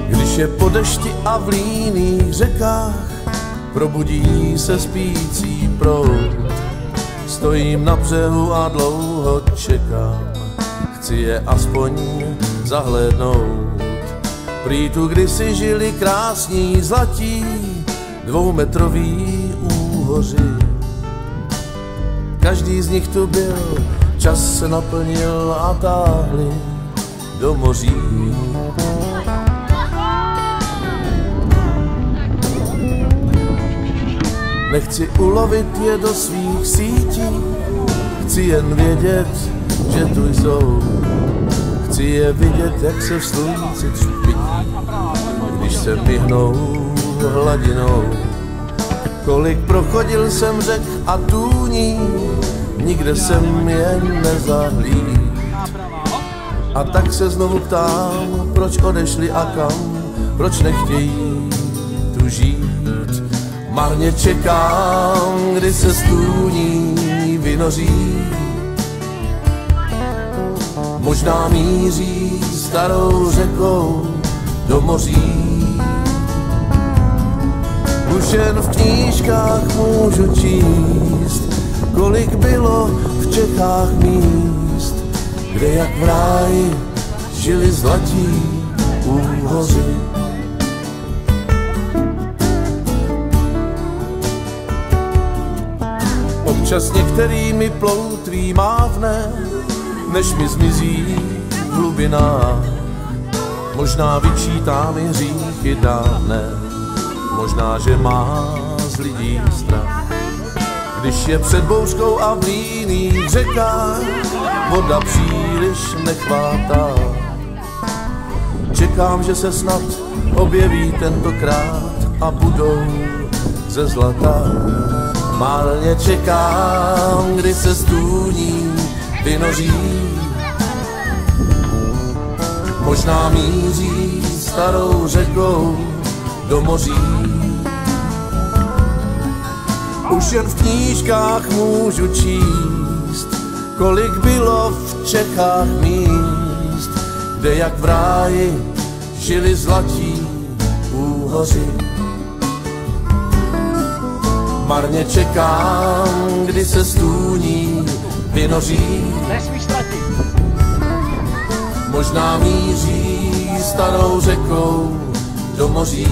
Když je po dešti a v líných řekách probudí se spící proud, stojím na břehu a dlouho čekám, chci je aspoň zahlédnout. Prý tu kdysi žili krásní zlatí dvoumetroví úhoři. Každý z nich tu byl, čas se naplnil a táhli do moří. Nechci ulovit je do svých sítí, chci jen vědět, že tu jsou. Chci je vidět, jak se v slunci třpí, když se myhnou hladinou. Kolik prochodil jsem řek a tůní, nikde jsem je nezahlíd. A tak se znovu ptám, proč odešli a kam, proč nechtějí tu žít. Marně čekám, kdy se stůní vynoří. Možná míří starou řekou do moří. Už jen v knížkách můžu číst, kolik bylo v Čechách míst, kde jak v ráji žili zlatí úhoři. Občas některými ploutví mávne, než mi zmizí v hlubinách. Možná vyčítá mi hříchy dávné, možná, že má z lidí strach. Když je před bouřkou a v líných řekách voda příliš nechvátá. Čekám, že se snad objeví tentokrát a budou ze zlata. Málně čekám, kdy se stůní vynoří. Možná míří starou řekou do moří. Už jen v knížkách můžu číst, kolik bylo v Čechách míst, kde jak v ráji žili zlatí úhoři. Marně čekám, kdy se stůní vynoří. Možná míří starou řekou do moří.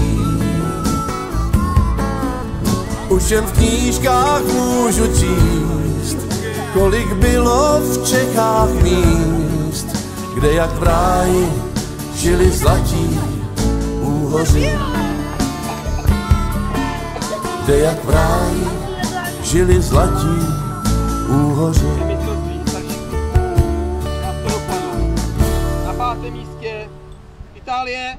Už jen v knížkách můžu číst, kolik bylo v Čechách míst, kde jak v ráji žili zlatí úhoři. Kde jak v ráji žili zlatí úhoři. Na 5. místě Itálie.